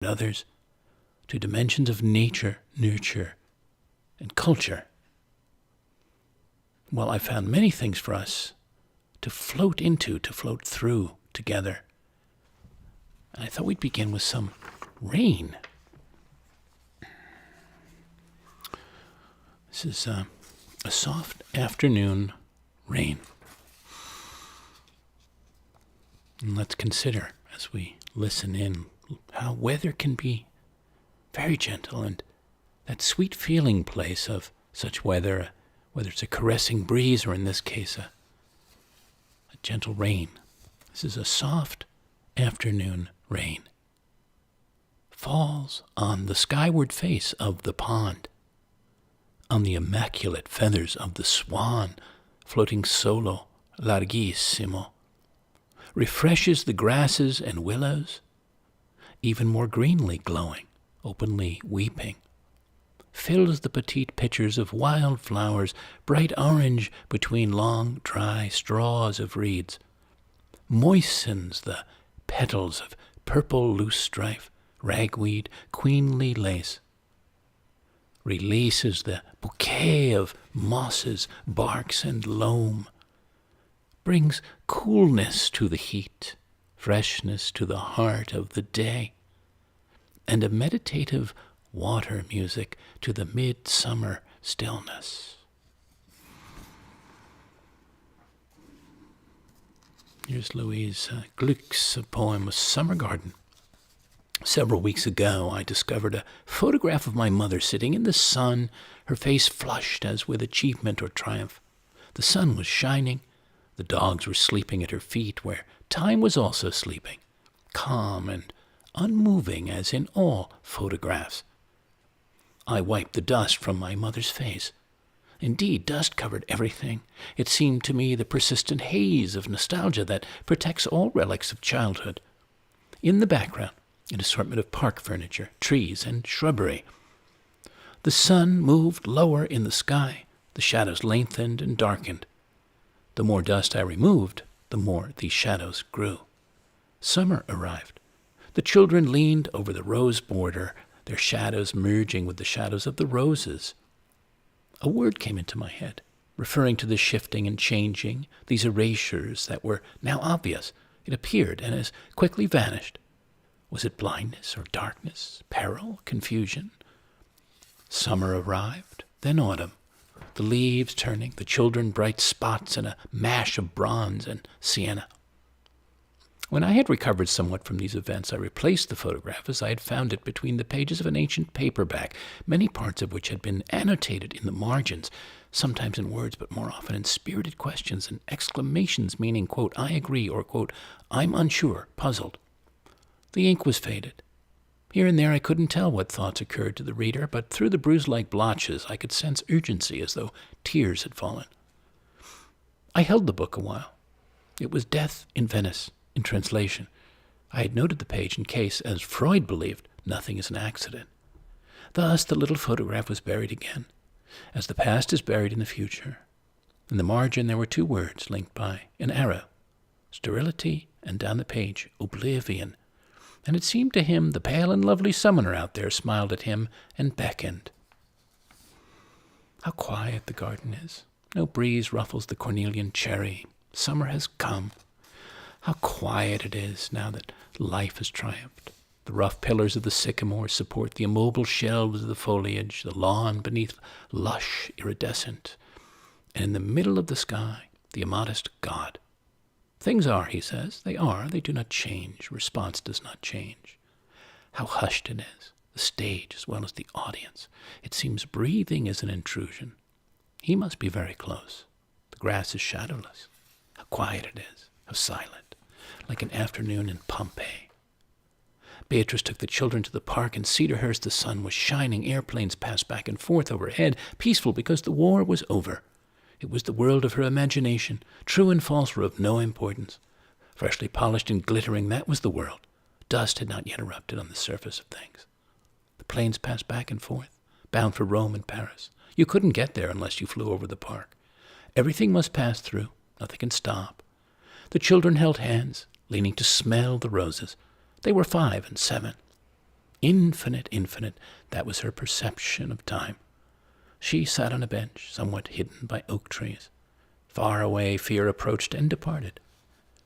others, to dimensions of nature, nurture, and culture. Well, I found many things for us to float into, to float through together. And I thought we'd begin with some rain. This is a soft afternoon rain. And let's consider, as we listen in, how weather can be very gentle, and that sweet feeling place of such weather, whether it's a caressing breeze or in this case a gentle rain. This is a soft afternoon rain. Falls on the skyward face of the pond, on the immaculate feathers of the swan floating solo, larghissimo, refreshes the grasses and willows, even more greenly glowing, openly weeping, fills the petite pitchers of wild flowers, bright orange between long, dry straws of reeds, moistens the petals of purple loose strife, ragweed, queenly lace, releases the bouquet of mosses, barks, and loam, brings coolness to the heat, freshness to the heart of the day, and a meditative water music to the midsummer stillness. Here's Louise Gluck's poem, Summer Garden. Several weeks ago, I discovered a photograph of my mother sitting in the sun, her face flushed as with achievement or triumph. The sun was shining. The dogs were sleeping at her feet, where time was also sleeping, calm and unmoving as in all photographs. I wiped the dust from my mother's face. Indeed, dust covered everything. It seemed to me the persistent haze of nostalgia that protects all relics of childhood. In the background, an assortment of park furniture, trees, and shrubbery. The sun moved lower in the sky. The shadows lengthened and darkened. The more dust I removed, the more these shadows grew. Summer arrived. The children leaned over the rose border, their shadows merging with the shadows of the roses. A word came into my head, referring to the shifting and changing, these erasures that were now obvious. It appeared and as quickly vanished. Was it blindness or darkness, peril, confusion? Summer arrived, then autumn. The leaves turning, the children bright spots in a mash of bronze and sienna. When I had recovered somewhat from these events, I replaced the photograph as I had found it between the pages of an ancient paperback, many parts of which had been annotated in the margins, sometimes in words, but more often in spirited questions and exclamations meaning, quote, I agree, or, quote, I'm unsure, puzzled. The ink was faded. Here and there I couldn't tell what thoughts occurred to the reader, but through the bruise-like blotches I could sense urgency as though tears had fallen. I held the book a while. It was Death in Venice, in translation. I had noted the page in case, as Freud believed, nothing is an accident. Thus the little photograph was buried again, as the past is buried in the future. In the margin there were two words linked by an arrow, sterility, and down the page, oblivion. And it seemed to him the pale and lovely summoner out there smiled at him and beckoned. How quiet the garden is. No breeze ruffles the cornelian cherry. Summer has come. How quiet it is now that life has triumphed. The rough pillars of the sycamore support the immobile shelves of the foliage, the lawn beneath lush iridescent, and in the middle of the sky, the immodest God. Things are, he says. They are. They do not change. Response does not change. How hushed it is. The stage as well as the audience. It seems breathing is an intrusion. He must be very close. The grass is shadowless. How quiet it is. How silent. Like an afternoon in Pompeii. Beatrice took the children to the park. In Cedarhurst the sun was shining. Airplanes passed back and forth overhead, peaceful because the war was over. It was the world of her imagination. True and false were of no importance. Freshly polished and glittering, that was the world. Dust had not yet erupted on the surface of things. The planes passed back and forth, bound for Rome and Paris. You couldn't get there unless you flew over the park. Everything must pass through. Nothing can stop. The children held hands, leaning to smell the roses. They were 5 and 7. Infinite, infinite, that was her perception of time. She sat on a bench, somewhat hidden by oak trees. Far away, fear approached and departed.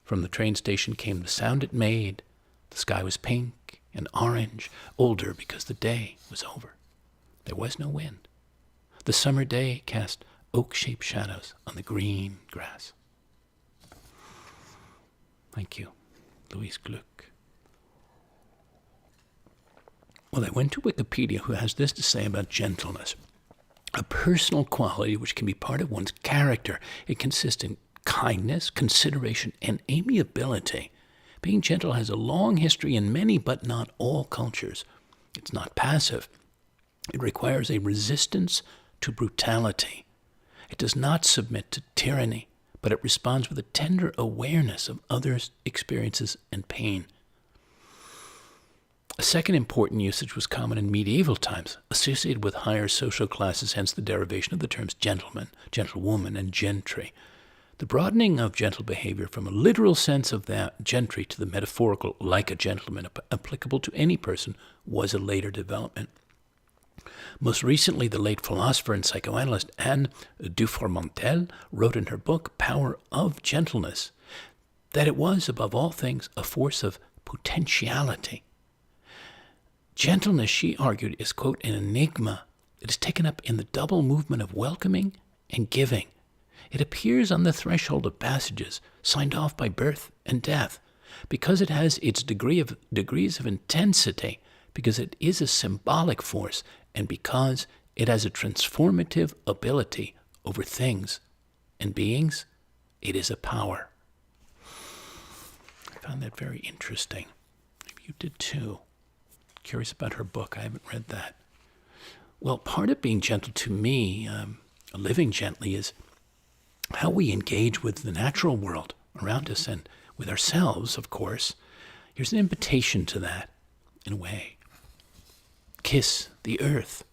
From the train station came the sound it made. The sky was pink and orange, older because the day was over. There was no wind. The summer day cast oak-shaped shadows on the green grass. Thank you, Louise Gluck. Well, I went to Wikipedia, who has this to say about gentleness. A personal quality which can be part of one's character. It consists in kindness, consideration, and amiability. Being gentle has a long history in many, but not all cultures. It's not passive. It requires a resistance to brutality. It does not submit to tyranny, but it responds with a tender awareness of others' experiences and pain. A second important usage was common in medieval times, associated with higher social classes, hence the derivation of the terms gentleman, gentlewoman, and gentry. The broadening of gentle behavior from a literal sense of that gentry to the metaphorical, like a gentleman, applicable to any person, was a later development. Most recently, the late philosopher and psychoanalyst Anne Dufourmentel wrote in her book, Power of Gentleness, that it was, above all things, a force of potentiality. Gentleness, she argued, is, quote, an enigma. It is taken up in the double movement of welcoming and giving. It appears on the threshold of passages, signed off by birth and death, because it has its degrees of intensity, because it is a symbolic force, and because it has a transformative ability over things and beings. It is a power. I found that very interesting. Maybe you did too. Curious about her book. I haven't read that. Well, part of being gentle to me, living gently, is how we engage with the natural world around us and with ourselves, of course. Here's an invitation to that, in a way. Kiss the earth.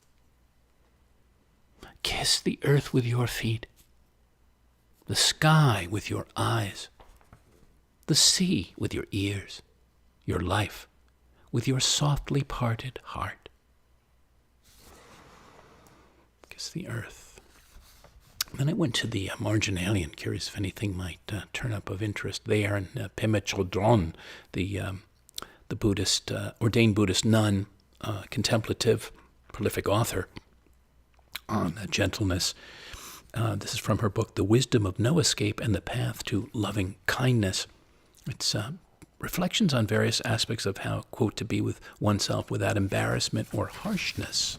Kiss the earth with your feet, the sky with your eyes, the sea with your ears, your life with your softly parted heart. Kiss the earth. Then I went to the Marginalia, curious if anything might turn up of interest there, and Pema Chodron, the Buddhist, ordained Buddhist nun, contemplative, prolific author on gentleness. This is from her book, The Wisdom of No Escape and the Path to Loving Kindness. It's reflections on various aspects of how, quote, to be with oneself without embarrassment or harshness.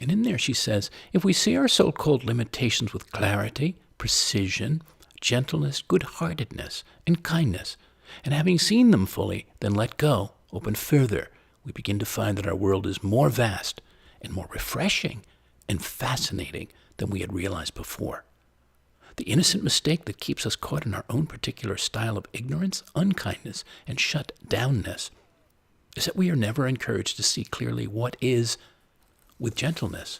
And in there she says, if we see our so-called limitations with clarity, precision, gentleness, good-heartedness, and kindness, and having seen them fully, then let go, open further, we begin to find that our world is more vast and more refreshing and fascinating than we had realized before. The innocent mistake that keeps us caught in our own particular style of ignorance, unkindness, and shut-downness is that we are never encouraged to see clearly what is with gentleness.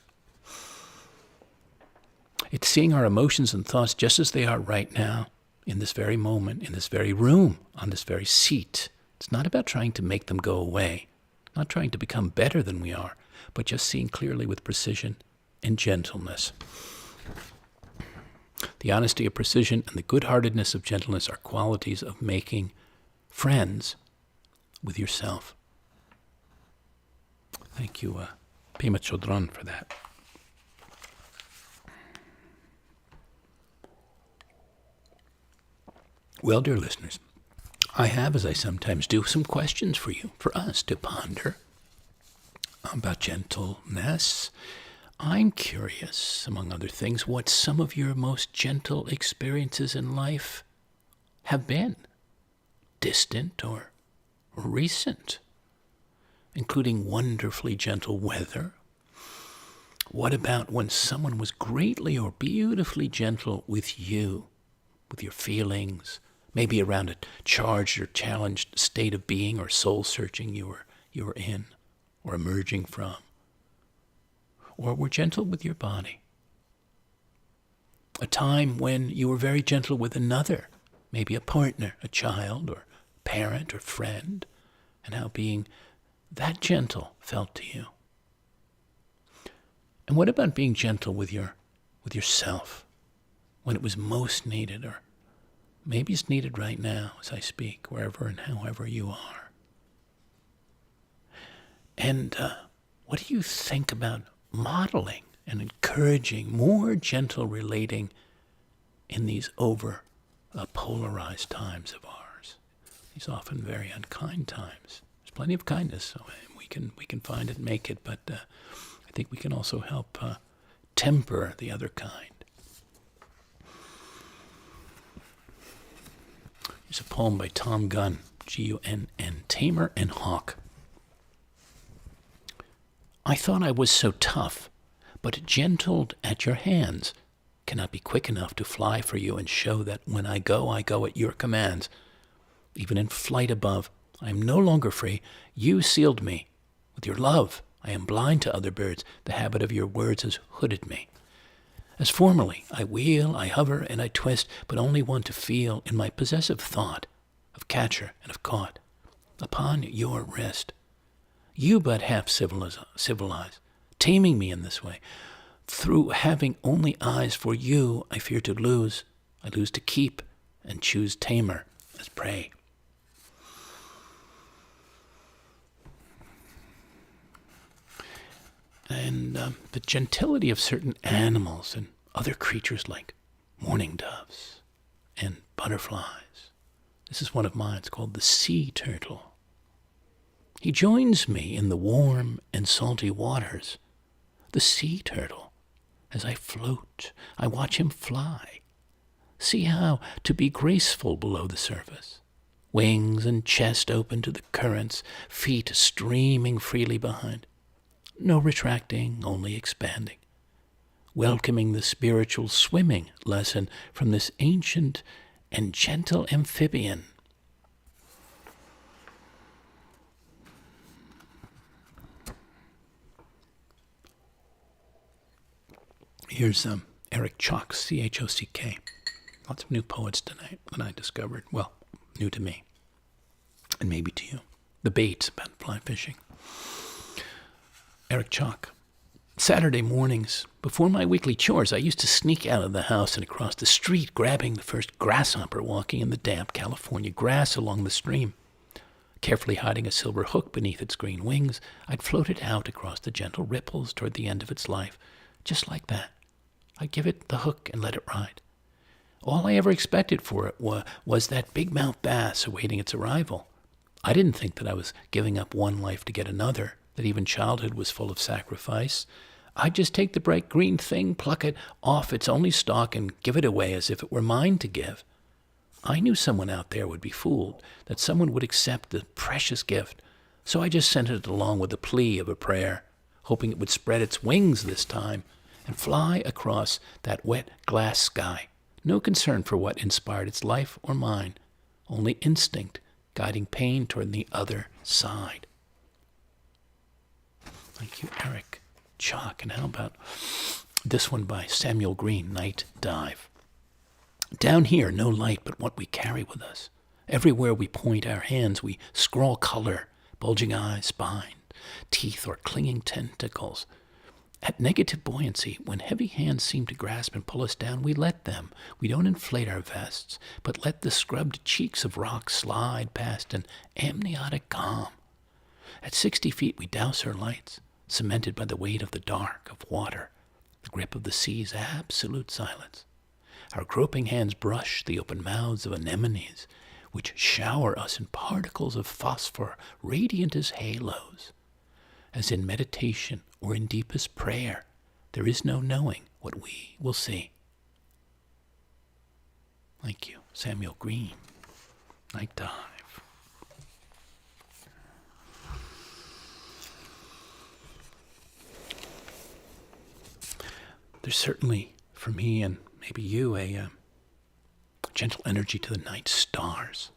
It's seeing our emotions and thoughts just as they are right now, in this very moment, in this very room, on this very seat. It's not about trying to make them go away, not trying to become better than we are, but just seeing clearly with precision and gentleness. The honesty of precision and the good-heartedness of gentleness are qualities of making friends with yourself. Thank you, Pema Chodron, for that. Well, dear listeners, I have, as I sometimes do, some questions for you, for us to ponder about gentleness. I'm curious, among other things, what some of your most gentle experiences in life have been, distant or recent, including wonderfully gentle weather. What about when someone was greatly or beautifully gentle with you, with your feelings, maybe around a charged or challenged state of being or soul-searching you were in or emerging from? Or were gentle with your body? A time when you were very gentle with another, maybe a partner, a child, or parent, or friend, and how being that gentle felt to you? And what about being gentle with yourself when it was most needed, or maybe it's needed right now as I speak, wherever and however you are? And what do you think about modeling and encouraging more gentle relating in these polarized times of ours? These often very unkind times. There's plenty of kindness, so we can find it, make it, but I think we can also help temper the other kind. Here's a poem by Tom Gunn, Gunn, Tamer and Hawk. I thought I was so tough, but gentled at your hands. Cannot be quick enough to fly for you and show that when I go at your commands. Even in flight above, I am no longer free. You sealed me with your love. I am blind to other birds. The habit of your words has hooded me. As formerly, I wheel, I hover, and I twist, but only want to feel in my possessive thought of catcher and of caught upon your wrist. You but half civilize, taming me in this way. Through having only eyes for you, I fear to lose. I lose to keep and choose tamer as prey. And the gentility of certain animals and other creatures like mourning doves and butterflies. This is one of mine. It's called the sea turtle. He joins me in the warm and salty waters. The sea turtle. As I float, I watch him fly. See how to be graceful below the surface. Wings and chest open to the currents, feet streaming freely behind. No retracting, only expanding. Welcoming the spiritual swimming lesson from this ancient and gentle amphibian. Here's Eric Chock, C-H-O-C-K. Lots of new poets tonight that I discovered. Well, new to me. And maybe to you. The Baits about fly fishing. Eric Chock. Saturday mornings, before my weekly chores, I used to sneak out of the house and across the street, grabbing the first grasshopper walking in the damp California grass along the stream. Carefully hiding a silver hook beneath its green wings, I'd float it out across the gentle ripples toward the end of its life, just like that. I'd give it the hook and let it ride. All I ever expected for it was that big-mouthed bass awaiting its arrival. I didn't think that I was giving up one life to get another, that even childhood was full of sacrifice. I'd just take the bright green thing, pluck it off its only stalk, and give it away as if it were mine to give. I knew someone out there would be fooled, that someone would accept the precious gift, so I just sent it along with the plea of a prayer, hoping it would spread its wings this time and fly across that wet glass sky. No concern for what inspired its life or mine, only instinct guiding pain toward the other side. Thank you, Eric Chock. And how about this one by Samuel Green, Night Dive. Down here, no light but what we carry with us. Everywhere we point our hands, we scrawl color, bulging eyes, spine, teeth, or clinging tentacles. At negative buoyancy, when heavy hands seem to grasp and pull us down, we let them. We don't inflate our vests, but let the scrubbed cheeks of rock slide past an amniotic calm. At 60 feet, we douse our lights, cemented by the weight of the dark, of water, the grip of the sea's absolute silence. Our groping hands brush the open mouths of anemones, which shower us in particles of phosphor, radiant as halos. As in meditation or in deepest prayer, there is no knowing what we will see. Thank you, Samuel Green. Night Dive. There's certainly, for me and maybe you, a gentle energy to the night stars.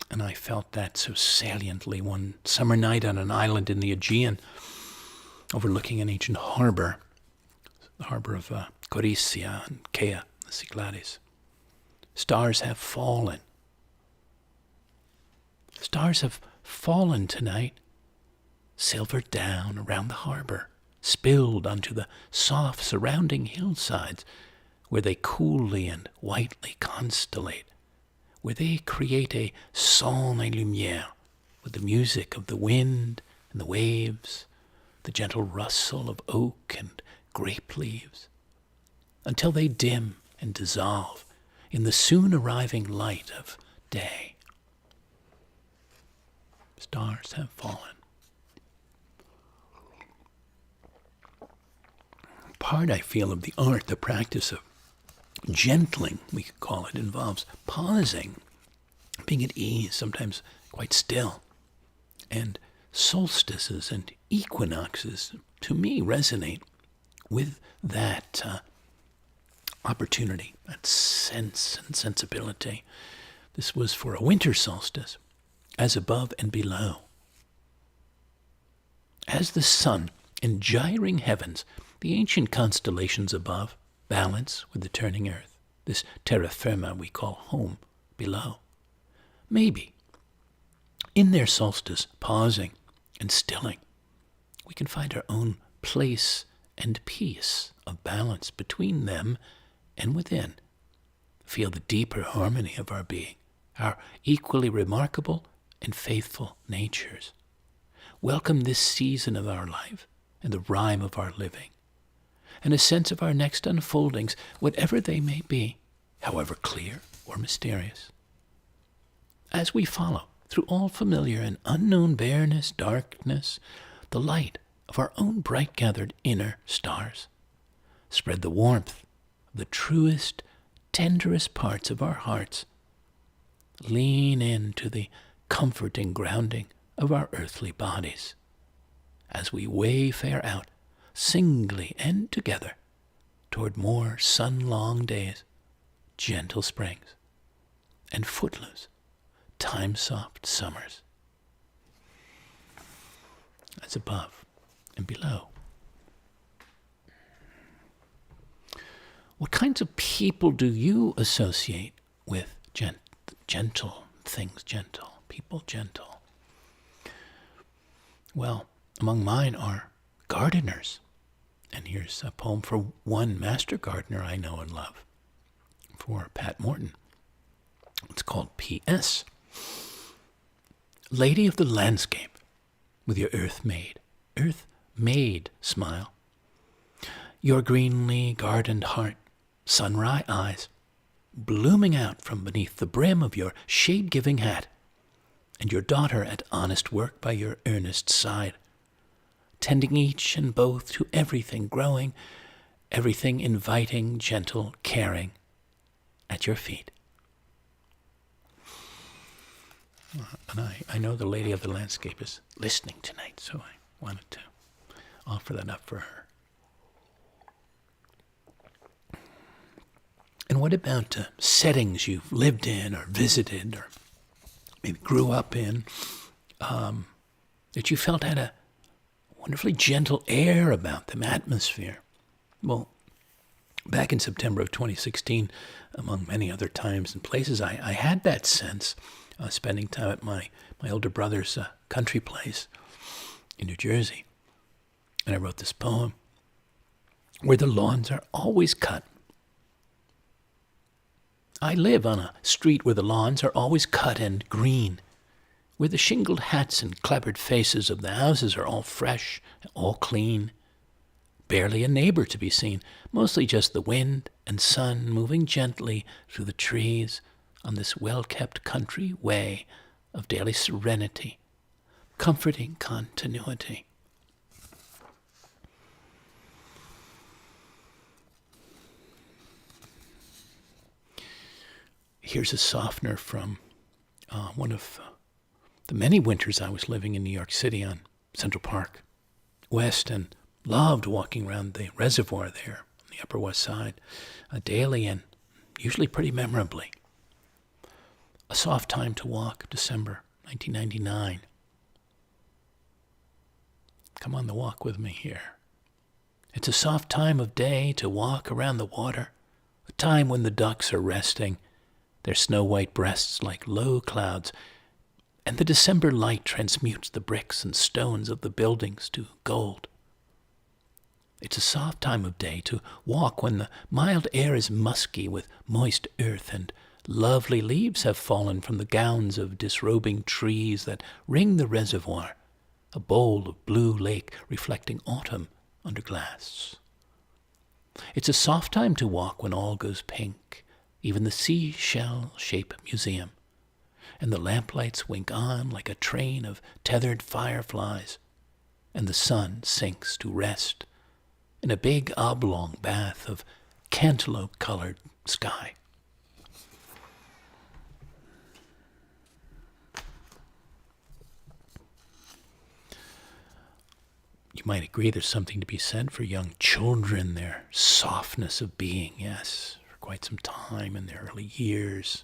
And I felt that so saliently one summer night on an island in the Aegean, overlooking an ancient harbor, the harbor of Corycia and Kea, the Cyclades. Stars have fallen. Stars have fallen tonight. silvered down around the harbor, spilled onto the soft surrounding hillsides, where they coolly and whitely constellate, where they create a son et lumière with the music of the wind and the waves, the gentle rustle of oak and grape leaves, until they dim and dissolve in the soon arriving light of day. Stars have fallen. Part, I feel, of the art, the practice of gentling, we could call it, involves pausing, being at ease, sometimes quite still. And solstices and equinoxes, to me, resonate with that opportunity, that sense and sensibility. This was for a winter solstice, as above and below. As the sun in gyring heavens, the ancient constellations above balance with the turning earth, this terra firma we call home below. Maybe, in their solstice, pausing and stilling, we can find our own place and peace of balance between them and within. Feel the deeper harmony of our being, our equally remarkable and faithful natures. Welcome this season of our life and the rhyme of our living, and a sense of our next unfoldings, whatever they may be, however clear or mysterious. As we follow through all familiar and unknown bareness, darkness, the light of our own bright-gathered inner stars, spread the warmth of the truest, tenderest parts of our hearts. Lean into the comforting grounding of our earthly bodies as we wayfare out singly and together toward more sun-long days, gentle springs, and footloose, time-soft summers. As above and below. What kinds of people do you associate with gentle things, gentle, people gentle? Well, among mine are gardeners. And here's a poem for one master gardener I know and love, for Pat Morton. It's called P.S. Lady of the landscape, with your earth-made smile, your greenly gardened heart, sunrise eyes, blooming out from beneath the brim of your shade-giving hat, and your daughter at honest work by your earnest side, tending each and both to everything growing, everything inviting, gentle, caring, at your feet. And I know the lady of the landscape is listening tonight, so I wanted to offer that up for her. And what about settings you've lived in or visited or maybe grew up in that you felt had a wonderfully gentle air about them, atmosphere? Well, back in September of 2016, among many other times and places, I had that sense, spending time at my older brother's country place in New Jersey. And I wrote this poem where the lawns are always cut. I live on a street where the lawns are always cut and green, where the shingled hats and clapboard faces of the houses are all fresh, all clean. Barely a neighbor to be seen, mostly just the wind and sun moving gently through the trees on this well-kept country way of daily serenity, comforting continuity. Here's a softener from one of the many winters I was living in New York City on Central Park West, and loved walking around the reservoir there on the Upper West Side daily and usually pretty memorably. A soft time to walk, December 1999. Come on the walk with me here. It's a soft time of day to walk around the water, a time when the ducks are resting, their snow-white breasts like low clouds, and the December light transmutes the bricks and stones of the buildings to gold. It's a soft time of day to walk when the mild air is musky with moist earth, and lovely leaves have fallen from the gowns of disrobing trees that ring the reservoir, a bowl of blue lake reflecting autumn under glass. It's a soft time to walk when all goes pink, even the seashell-shaped museum, and the lamplights wink on like a train of tethered fireflies, and the sun sinks to rest in a big oblong bath of cantaloupe-colored sky. You might agree there's something to be said for young children, their softness of being, yes, for quite some time in their early years.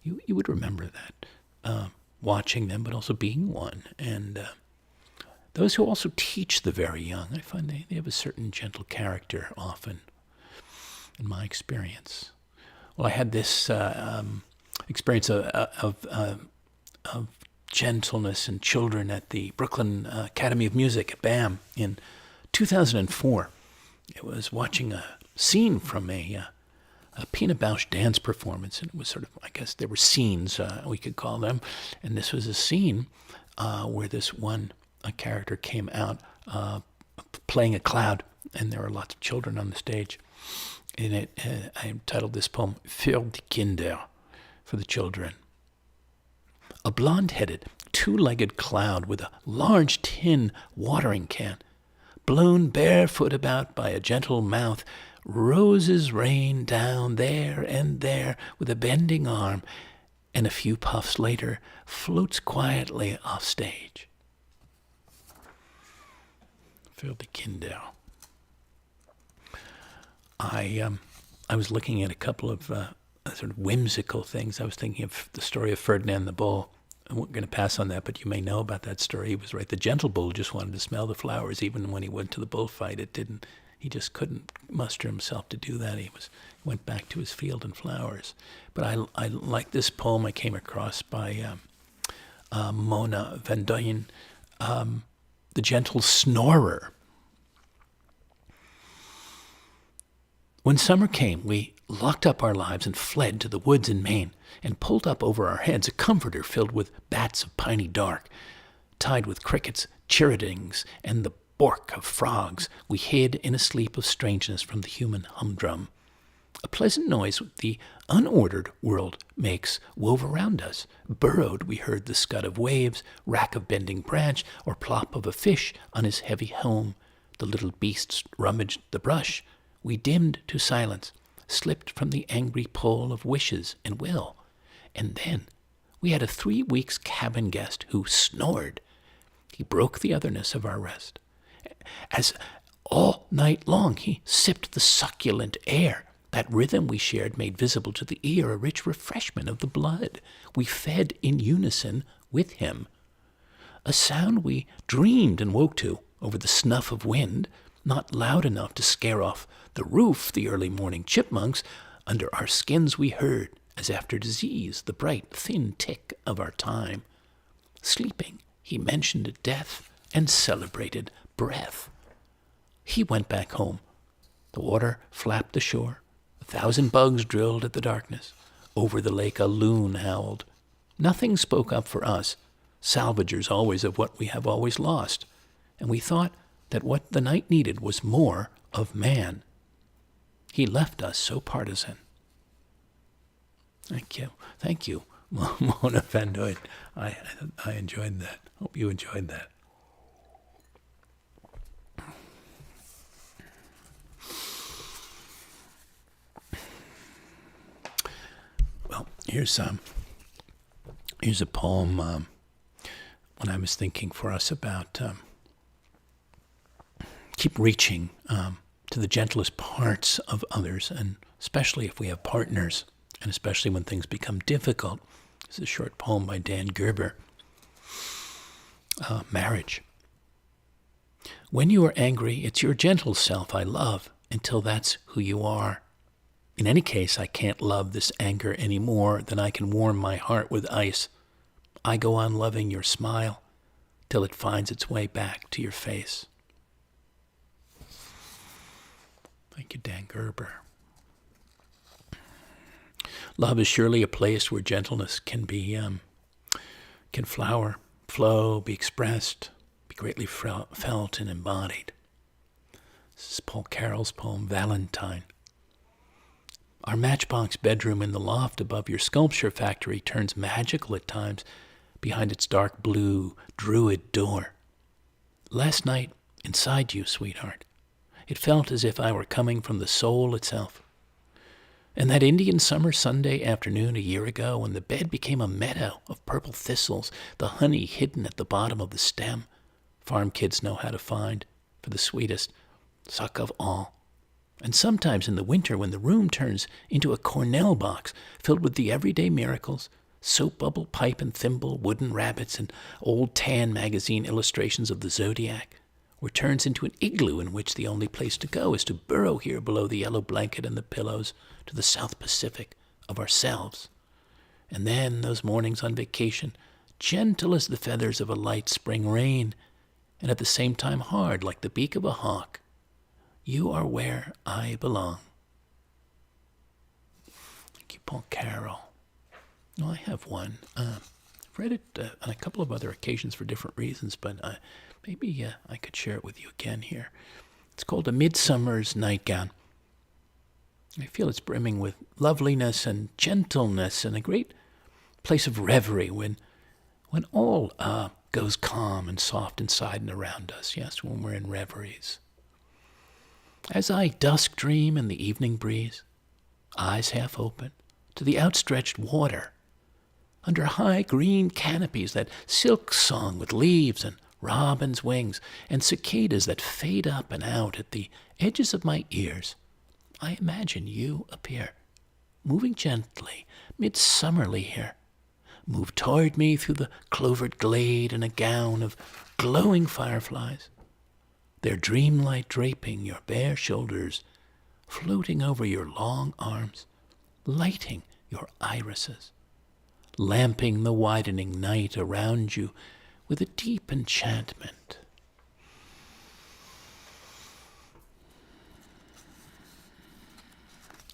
You would remember that, watching them, but also being one. And those who also teach the very young, I find they have a certain gentle character often, in my experience. Well, I had this experience of gentleness in children at the Brooklyn Academy of Music at BAM in 2004. It was watching a scene from a Pina Bausch dance performance, and it was sort of, I guess there were scenes, we could call them, and this was a scene where this one character came out playing a cloud, and there were lots of children on the stage. And I entitled this poem, Für die Kinder, for the children. A blonde-headed, two-legged cloud with a large tin watering can, blown barefoot about by a gentle mouth, roses rain down there and there with a bending arm, and a few puffs later floats quietly off stage. Für die Kinder. I was looking at a couple of sort of whimsical things. I was thinking of the story of Ferdinand the Bull. I'm going to pass on that, but you may know about that story. He was right. The gentle bull just wanted to smell the flowers. Even when he went to the bullfight, he just couldn't muster himself to do that. He went back to his field and flowers. But I like this poem I came across by Mona van Duyn, The Gentle Snorer. When summer came, we locked up our lives and fled to the woods in Maine, and pulled up over our heads a comforter filled with bats of piney dark. Tied with crickets, chirrutings, and the bork of frogs, we hid in a sleep of strangeness from the human humdrum. A pleasant noise the unordered world makes wove around us. Burrowed, we heard the scud of waves, rack of bending branch, or plop of a fish on his heavy helm. The little beasts rummaged the brush. We dimmed to silence, slipped from the angry pull of wishes and will. And then we had a 3 weeks cabin guest who snored. He broke the otherness of our rest. As all night long he sipped the succulent air, that rhythm we shared made visible to the ear a rich refreshment of the blood. We fed in unison with him. A sound we dreamed and woke to over the snuff of wind, not loud enough to scare off the roof the early morning chipmunks. Under our skins we heard, as after disease, the bright, thin tick of our time. Sleeping, he mentioned death and celebrated breath. He went back home. The water flapped the shore. 1,000 bugs drilled at the darkness. Over the lake a loon howled. Nothing spoke up for us, salvagers always of what we have always lost. And we thought that what the night needed was more of man. He left us so partisan. Thank you, Mona van Duyn. I enjoyed that. Hope you enjoyed that. Well, here's a poem when I was thinking for us about keep reaching to the gentlest parts of others, and especially if we have partners, and especially when things become difficult. It's a short poem by Dan Gerber. Marriage. When you are angry, it's your gentle self I love, until that's who you are. In any case, I can't love this anger any more than I can warm my heart with ice. I go on loving your smile till it finds its way back to your face. Thank you, Dan Gerber. Love is surely a place where gentleness can flower, flow, be expressed, be greatly felt and embodied. This is Paul Carroll's poem, Valentine. Our matchbox bedroom in the loft above your sculpture factory turns magical at times behind its dark blue druid door. Last night, inside you, sweetheart, it felt as if I were coming from the soul itself. And that Indian summer Sunday afternoon a year ago, when the bed became a meadow of purple thistles, the honey hidden at the bottom of the stem, farm kids know how to find for the sweetest suck of all. And sometimes in the winter, when the room turns into a Cornell box filled with the everyday miracles, soap bubble, pipe and thimble, wooden rabbits, and old tan magazine illustrations of the zodiac, or turns into an igloo in which the only place to go is to burrow here below the yellow blanket and the pillows to the South Pacific of ourselves. And then those mornings on vacation, gentle as the feathers of a light spring rain, and at the same time hard like the beak of a hawk, you are where I belong. Thank you, Paul Carroll. No, I have one. I've read it on a couple of other occasions for different reasons, but maybe I could share it with you again here. It's called A Midsummer's Nightgown. I feel it's brimming with loveliness and gentleness and a great place of reverie when all goes calm and soft inside and around us, yes, when we're in reveries. As I dusk dream in the evening breeze, eyes half open, to the outstretched water, under high green canopies, that silk song with leaves and robin's wings and cicadas that fade up and out at the edges of my ears, I imagine you appear, moving gently, midsummerly here. Move toward me through the clovered glade in a gown of glowing fireflies, their dreamlight draping your bare shoulders, floating over your long arms, lighting your irises, lamping the widening night around you with a deep enchantment.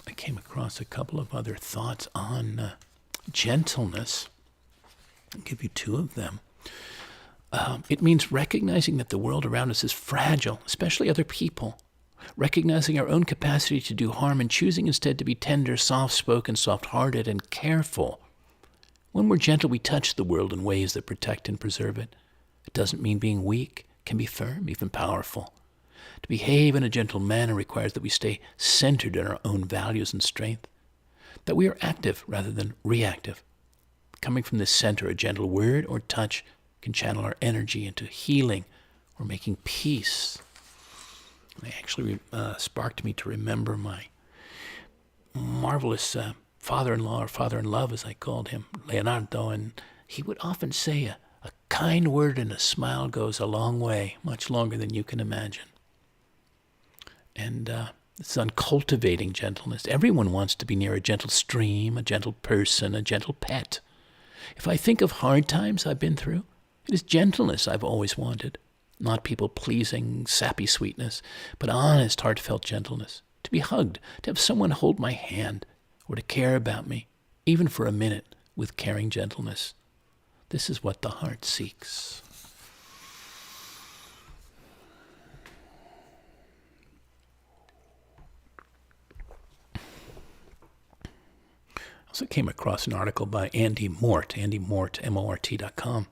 I came across a couple of other thoughts on gentleness. I'll give you two of them. It means recognizing that the world around us is fragile, especially other people. Recognizing our own capacity to do harm and choosing instead to be tender, soft-spoken, soft-hearted, and careful. When we're gentle, we touch the world in ways that protect and preserve it. It doesn't mean being weak. It can be firm, even powerful. To behave in a gentle manner requires that we stay centered in our own values and strength, that we are active rather than reactive. Coming from this center, a gentle word or touch can channel our energy into healing or making peace. They actually sparked me to remember my marvelous father-in-law, or father-in-love as I called him, Leonardo, and he would often say a kind word and a smile goes a long way, much longer than you can imagine. And it's on cultivating gentleness. Everyone wants to be near a gentle stream, a gentle person, a gentle pet. If I think of hard times I've been through, it is gentleness I've always wanted. Not people-pleasing, sappy sweetness, but honest, heartfelt gentleness. To be hugged, to have someone hold my hand, or to care about me, even for a minute, with caring gentleness. This is what the heart seeks. I also came across an article by Andy Mort, MORT.com.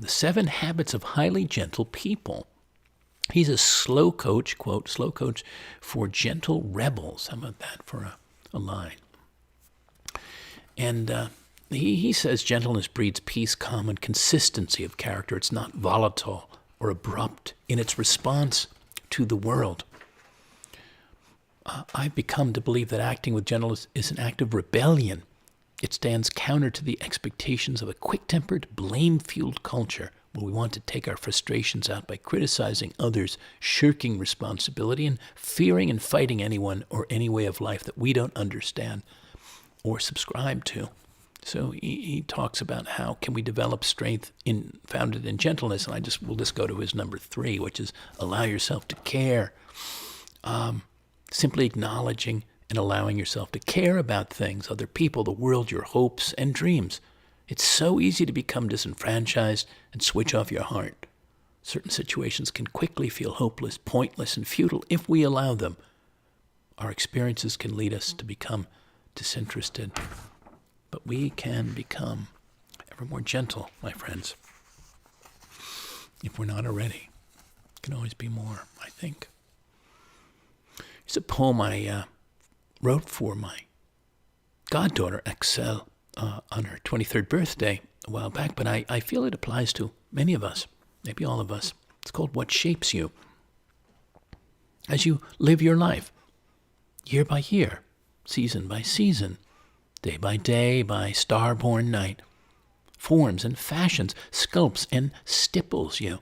The 7 Habits of Highly Gentle People. He's a slow coach, quote, slow coach for gentle rebels. How about that for a line? And he says gentleness breeds peace, calm, and consistency of character. It's not volatile or abrupt in its response to the world. I've become to believe that acting with gentleness is an act of rebellion. It stands counter to the expectations of a quick-tempered, blame-fueled culture where we want to take our frustrations out by criticizing others, shirking responsibility, and fearing and fighting anyone or any way of life that we don't understand or subscribe to. So he talks about how can we develop strength founded in gentleness, and we'll just go to his number 3, which is allow yourself to care. Simply acknowledging and allowing yourself to care about things, other people, the world, your hopes and dreams. It's so easy to become disenfranchised and switch off your heart. Certain situations can quickly feel hopeless, pointless, and futile if we allow them. Our experiences can lead us to become disinterested, but we can become ever more gentle, my friends. If we're not already, it can always be more, I think. Here's a poem I wrote for my goddaughter, Excel, on her 23rd birthday a while back, but I feel it applies to many of us, maybe all of us. It's called What Shapes You. As you live your life, year by year, season by season, day by star-born night, forms and fashions, sculpts and stipples you.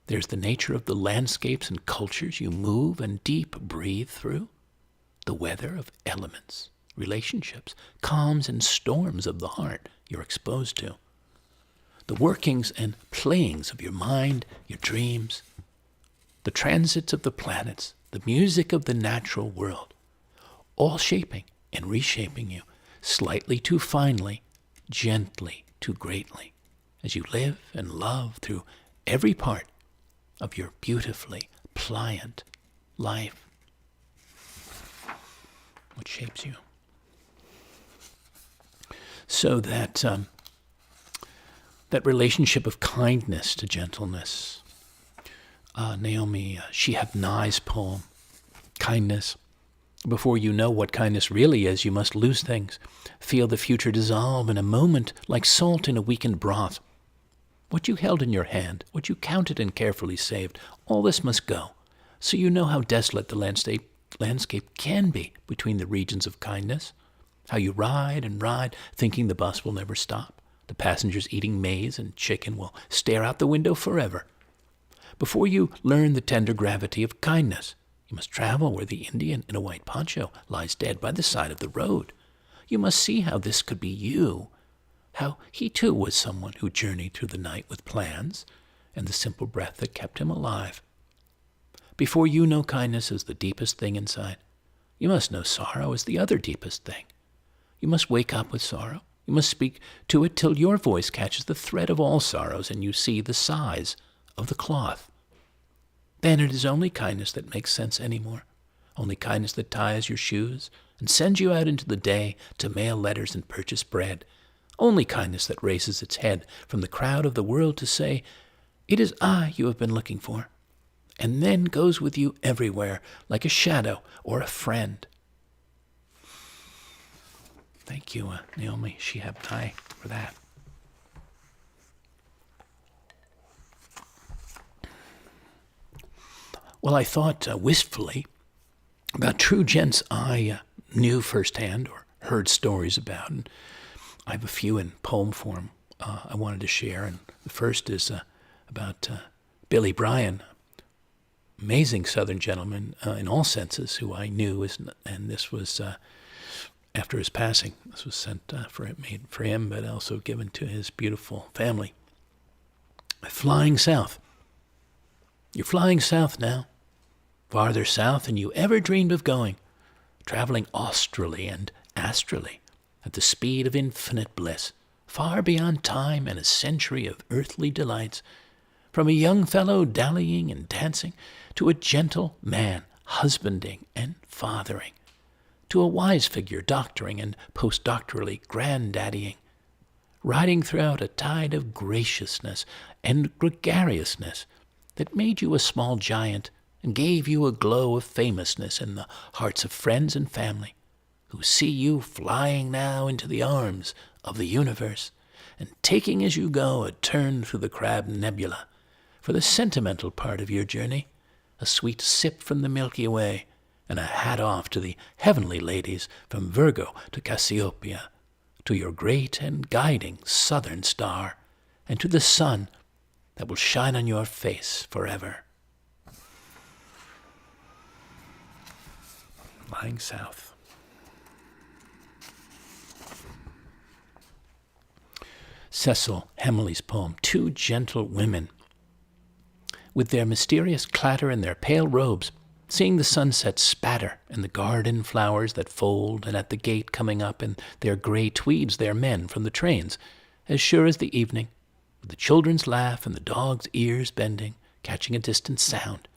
There's the nature of the landscapes and cultures you move and deep breathe through, the weather of elements, relationships, calms and storms of the heart you're exposed to, the workings and playings of your mind, your dreams, the transits of the planets, the music of the natural world, all shaping and reshaping you, slightly too finely, gently too greatly, as you live and love through every part of your beautifully pliant life. What shapes you? So that relationship of kindness to gentleness. Naomi Shehabnai's poem, Kindness. Before you know what kindness really is, you must lose things. Feel the future dissolve in a moment like salt in a weakened broth. What you held in your hand, what you counted and carefully saved, all this must go. So you know how desolate the landscape can be between the regions of kindness. How you ride and ride, thinking the bus will never stop. The passengers eating maize and chicken will stare out the window forever. Before you learn the tender gravity of kindness, you must travel where the Indian in a white poncho lies dead by the side of the road. You must see how this could be you, how he too was someone who journeyed through the night with plans and the simple breath that kept him alive. Before you know kindness as the deepest thing inside, you must know sorrow as the other deepest thing. You must wake up with sorrow. You must speak to it till your voice catches the thread of all sorrows and you see the size of the cloth. Then it is only kindness that makes sense anymore, only kindness that ties your shoes and sends you out into the day to mail letters and purchase bread, only kindness that raises its head from the crowd of the world to say, "It is I you have been looking for," and then goes with you everywhere like a shadow or a friend. Thank you, Naomi Shehabnai, for that. Well, I thought wistfully about true gents I knew firsthand or heard stories about, and I have a few in poem form I wanted to share. And the first is about Billy Bryan, amazing Southern gentleman in all senses, who I knew, and this was after his passing. This was sent made for him, but also given to his beautiful family. Flying south. You're flying south now, farther south than you ever dreamed of going, traveling australly and astrally at the speed of infinite bliss, far beyond time and a century of earthly delights, from a young fellow dallying and dancing to a gentle man husbanding and fathering, to a wise figure doctoring and postdoctorally granddaddying, riding throughout a tide of graciousness and gregariousness that made you a small giant and gave you a glow of famousness in the hearts of friends and family, who see you flying now into the arms of the universe and taking as you go a turn through the Crab Nebula for the sentimental part of your journey, a sweet sip from the Milky Way, and a hat off to the heavenly ladies from Virgo to Cassiopeia, to your great and guiding southern star, and to the sun that will shine on your face forever. Lying south. Cecil Hemley's poem, Two Gentle Women. With their mysterious clatter and their pale robes, seeing the sunset spatter and the garden flowers that fold, and at the gate coming up in their gray tweeds their men from the trains, as sure as the evening, with the children's laugh and the dog's ears bending, catching a distant sound,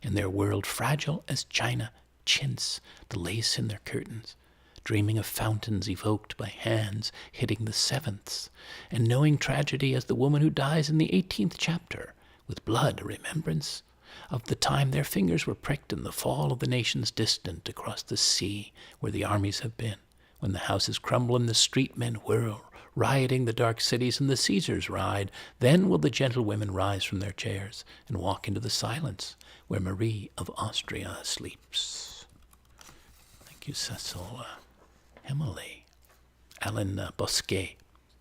and their world fragile as china, chintz, the lace in their curtains, dreaming of fountains evoked by hands hitting the sevenths, and knowing tragedy as the woman who dies in the 18th chapter, with blood a remembrance of the time their fingers were pricked in the fall of the nations distant across the sea where the armies have been, when the houses crumble and the street men whirl, rioting the dark cities and the Caesars ride. Then will the gentlewomen rise from their chairs and walk into the silence where Marie of Austria sleeps. Thank you, Cecil Hemley. Alan Bosquet,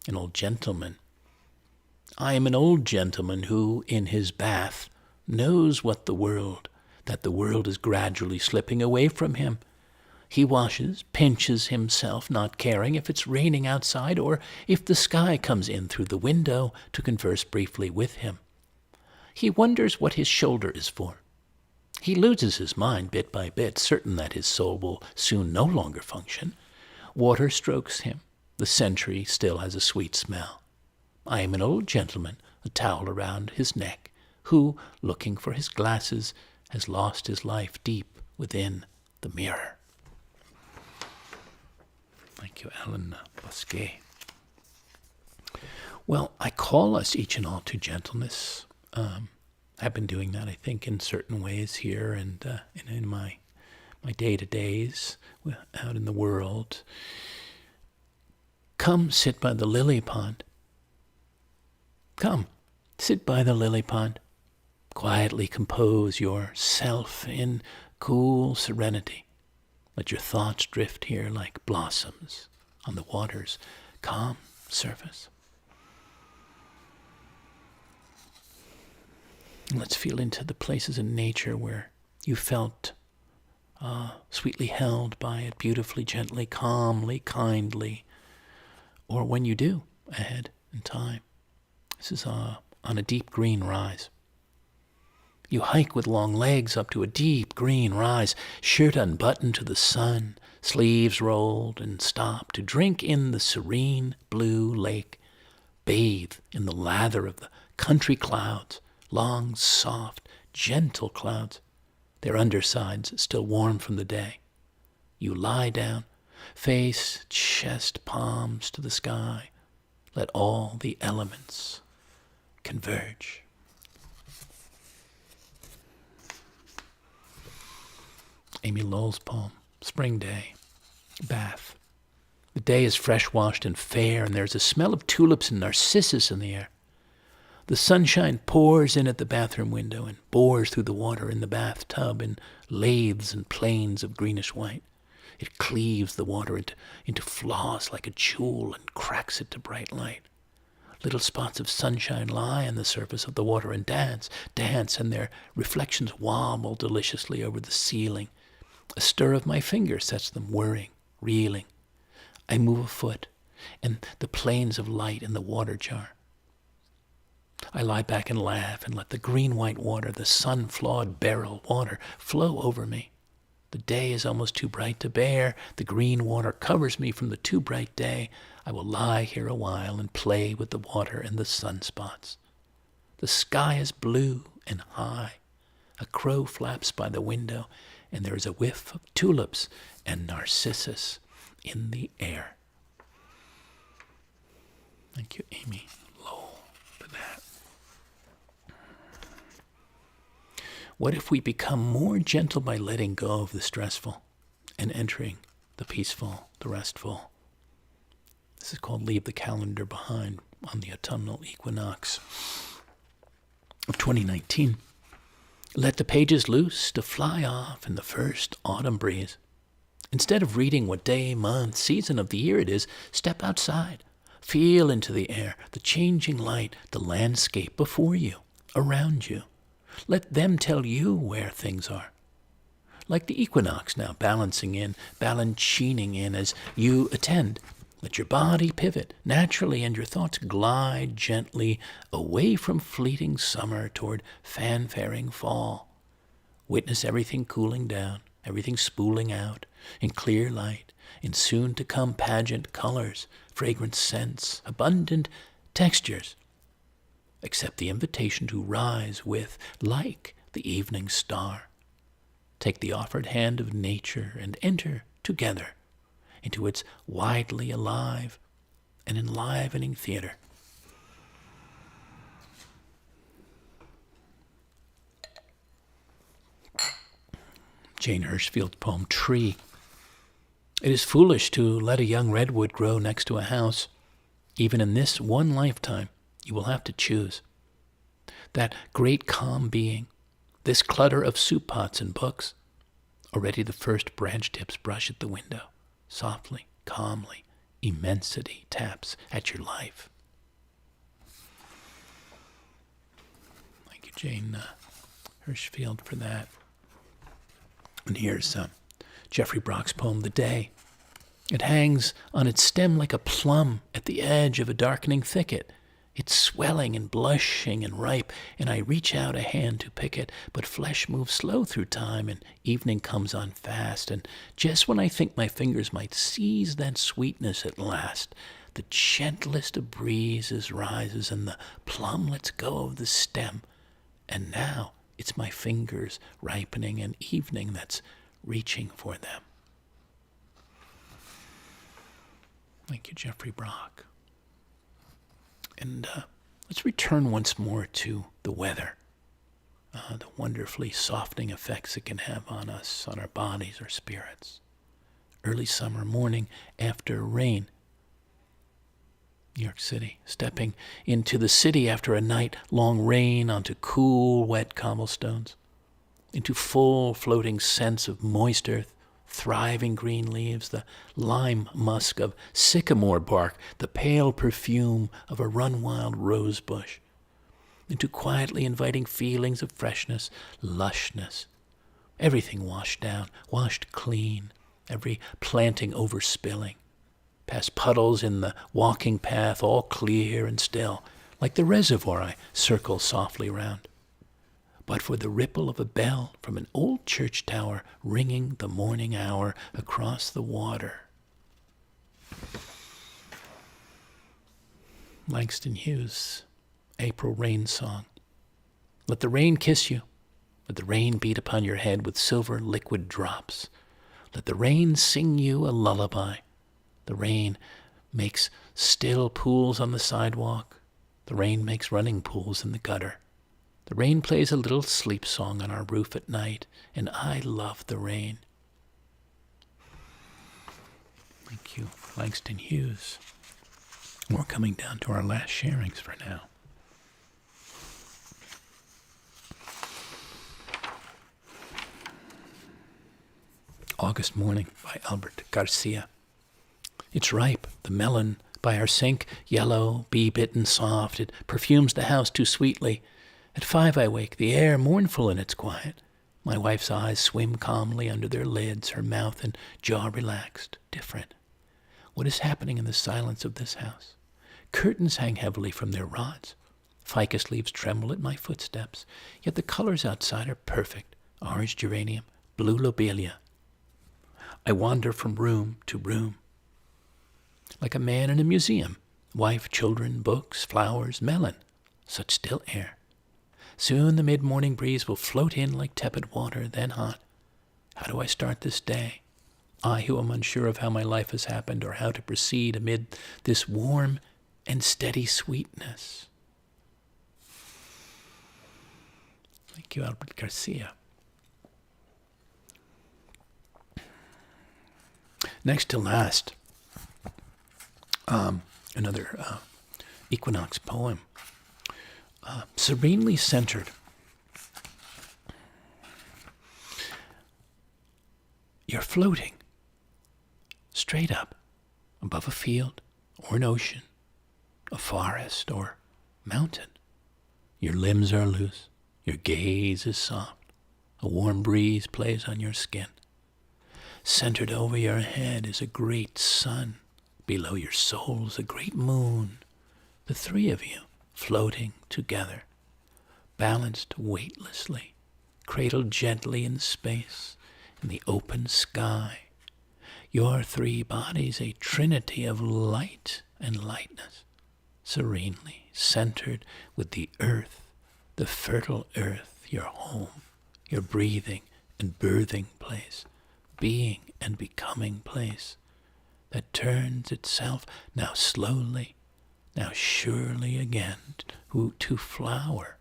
an old gentleman. I am an old gentleman who, in his bath, knows that the world is gradually slipping away from him. He washes, pinches himself, not caring if it's raining outside or if the sky comes in through the window to converse briefly with him. He wonders what his shoulder is for. He loses his mind bit by bit, certain that his soul will soon no longer function. Water strokes him. The century still has a sweet smell. I am an old gentleman, a towel around his neck, who, looking for his glasses, has lost his life deep within the mirror. Thank you, Alan Bosquet. Well, I call us each and all to gentleness. I've been doing that, I think, in certain ways here and in my day-to-days out in the world. Come sit by the lily pond. Come, sit by the lily pond. Quietly compose yourself in cool serenity. Let your thoughts drift here like blossoms on the water's calm surface. Let's feel into the places in nature where you felt sweetly held by it, beautifully, gently, calmly, kindly, or when you do, ahead in time. This is on a deep green rise. You hike with long legs up to a deep green rise, shirt unbuttoned to the sun, sleeves rolled, and stop to drink in the serene blue lake, bathe in the lather of the country clouds, long, soft, gentle clouds, their undersides still warm from the day. You lie down, face, chest, palms to the sky. Let all the elements converge. Amy Lowell's poem, Spring Day, Bath. The day is fresh-washed and fair, and there's a smell of tulips and narcissus in the air. The sunshine pours in at the bathroom window and bores through the water in the bathtub in lathes and planes of greenish white. It cleaves the water into flaws like a jewel and cracks it to bright light. Little spots of sunshine lie on the surface of the water and dance, and their reflections wobble deliciously over the ceiling. A stir of my finger sets them whirring, reeling. I move a foot, and the planes of light in the water jar. I lie back and laugh and let the green-white water, the sun-flawed beryl water, flow over me. The day is almost too bright to bear. The green water covers me from the too bright day. I will lie here a while and play with the water and the sunspots. The sky is blue and high. A crow flaps by the window, and there is a whiff of tulips and narcissus in the air. Thank you, Amy Lowell, for that. What if we become more gentle by letting go of the stressful and entering the peaceful, the restful? This is called Leave the Calendar Behind on the autumnal equinox of 2019. Let the pages loose to fly off in the first autumn breeze. Instead of reading what day, month, season of the year it is, step outside. Feel into the air, the changing light, the landscape before you, around you. Let them tell you where things are. Like the equinox now, balancining in as you attend. Let your body pivot naturally and your thoughts glide gently away from fleeting summer toward fanfaring fall. Witness everything cooling down, everything spooling out in clear light, in soon-to-come pageant colors, fragrant scents, abundant textures. Accept the invitation to rise with, like the evening star. Take the offered hand of nature and enter together into its widely alive and enlivening theater. Jane Hirschfield's poem, Tree. It is foolish to let a young redwood grow next to a house. Even in this one lifetime, you will have to choose. That great calm being, this clutter of soup pots and books. Already the first branch tips brush at the window. Softly, calmly, immensity taps at your life. Thank you, Jane Hirschfield, for that. And here's Jeffrey Brock's poem, The Day. It hangs on its stem like a plum at the edge of a darkening thicket. It's swelling and blushing and ripe, and I reach out a hand to pick it, but flesh moves slow through time, and evening comes on fast, and just when I think my fingers might seize that sweetness at last, the gentlest of breezes rises, and the plum lets go of the stem, and now it's my fingers ripening and evening that's reaching for them. Thank you, Jeffrey Brock. And let's return once more to the weather, the wonderfully softening effects it can have on us, on our bodies, our spirits. Early summer morning after rain. New York City, stepping into the city after a night-long rain onto cool, wet cobblestones, into full floating scents of moist earth, thriving green leaves, the lime musk of sycamore bark, the pale perfume of a run-wild rose bush, into quietly inviting feelings of freshness, lushness, everything washed down, washed clean, every planting overspilling, past puddles in the walking path, all clear and still, like the reservoir I circle softly round. But for the ripple of a bell from an old church tower ringing the morning hour across the water. Langston Hughes, April Rain Song. Let the rain kiss you. Let the rain beat upon your head with silver liquid drops. Let the rain sing you a lullaby. The rain makes still pools on the sidewalk. The rain makes running pools in the gutter. The rain plays a little sleep song on our roof at night, and I love the rain. Thank you, Langston Hughes. We're coming down to our last sharings for now. August Morning by Albert Garcia. It's ripe, the melon by our sink, yellow, bee-bitten soft. It perfumes the house too sweetly. At 5 I wake, the air mournful in its quiet. My wife's eyes swim calmly under their lids, her mouth and jaw relaxed, different. What is happening in the silence of this house? Curtains hang heavily from their rods. Ficus leaves tremble at my footsteps, yet the colors outside are perfect. Orange geranium, blue lobelia. I wander from room to room, like a man in a museum. Wife, children, books, flowers, melon. Such still air. Soon the mid-morning breeze will float in like tepid water, then hot. How do I start this day? I who am unsure of how my life has happened or how to proceed amid this warm and steady sweetness. Thank you, Albert Garcia. Next to last, another equinox poem. Serenely Centered. You're floating straight up above a field or an ocean, a forest or mountain. Your limbs are loose, your gaze is soft, a warm breeze plays on your skin. Centered over your head is a great sun, Below your souls a great moon, the three of you floating together, balanced weightlessly, cradled gently in space, in the open sky. Your three bodies a trinity of light and lightness, serenely centered with the earth, the fertile earth, your home, your breathing and birthing place, being and becoming place, that turns itself now slowly, now surely again to flower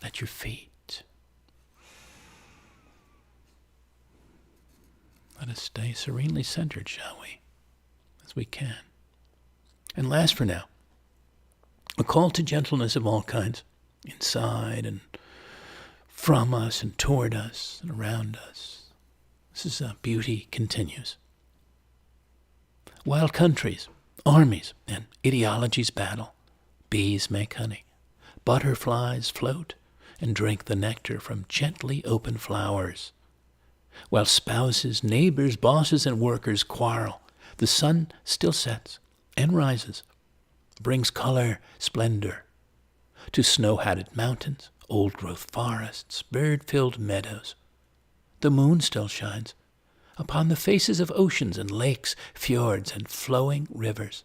at your feet. Let us stay serenely centered, shall we, as we can. And last for now, a call to gentleness of all kinds, inside and from us and toward us and around us. This is Beauty Continues. While countries, armies, and ideologies battle, bees make honey, butterflies float and drink the nectar from gently open flowers. While spouses, neighbors, bosses, and workers quarrel, the sun still sets and rises, brings color, splendor to snow-hatted mountains, old-growth forests, bird-filled meadows. The moon still shines upon the faces of oceans and lakes, fjords, and flowing rivers.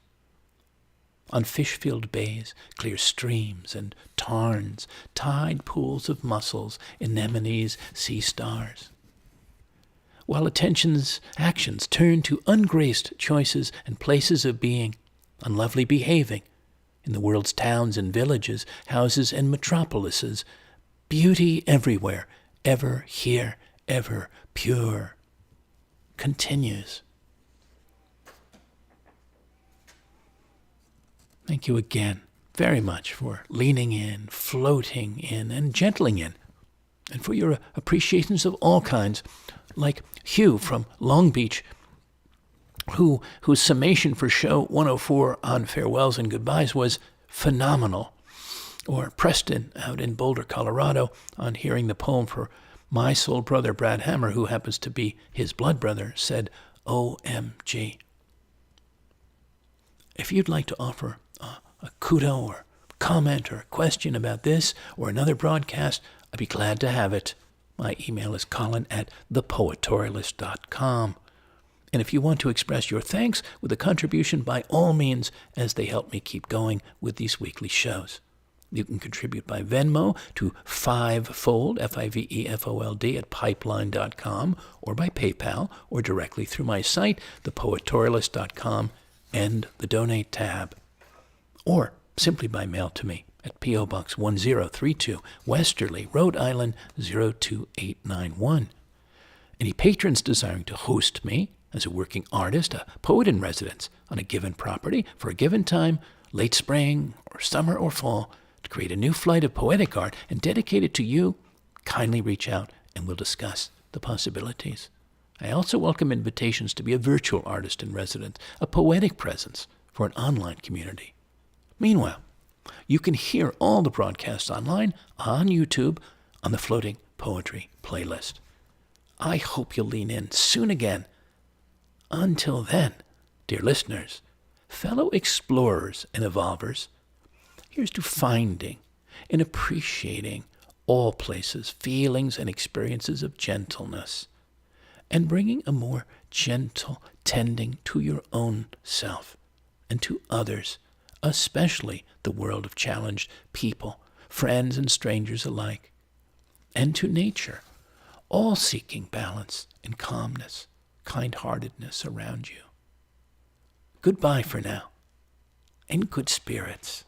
On fish-filled bays, clear streams and tarns, tide pools of mussels, anemones, sea stars. While actions turn to ungraced choices and places of being, unlovely behaving, in the world's towns and villages, houses and metropolises, beauty everywhere, ever here, ever pure, continues. Thank you again very much for leaning in, floating in, and gentling in, and for your appreciations of all kinds, like Hugh from Long Beach, whose summation for show 104 on farewells and goodbyes was phenomenal. Or Preston out in Boulder, Colorado, on hearing the poem for my soul brother Brad Hammer, who happens to be his blood brother, said, OMG. If you'd like to offer a kudo or comment or question about this or another broadcast, I'd be glad to have it. My email is colin@thepoetorialist.com. And if you want to express your thanks with a contribution, by all means, as they help me keep going with these weekly shows. You can contribute by Venmo to fivefold, Fivefold, at pipeline.com, or by PayPal, or directly through my site, thepoetorialist.com, and the Donate tab. Or simply by mail to me at P.O. Box 1032, Westerly, Rhode Island, 02891. Any patrons desiring to host me as a working artist, a poet in residence on a given property for a given time, late spring or summer or fall, to create a new flight of poetic art and dedicate it to you, kindly reach out and we'll discuss the possibilities. I also welcome invitations to be a virtual artist in residence, a poetic presence for an online community. Meanwhile, you can hear all the broadcasts online on YouTube on the Floating Poetry playlist. I hope you'll lean in soon again. Until then, dear listeners, fellow explorers and evolvers, here's to finding and appreciating all places, feelings, and experiences of gentleness, and bringing a more gentle tending to your own self and to others, especially the world of challenged people, friends and strangers alike, and to nature, all seeking balance and calmness, kind-heartedness around you. Goodbye for now, and good spirits.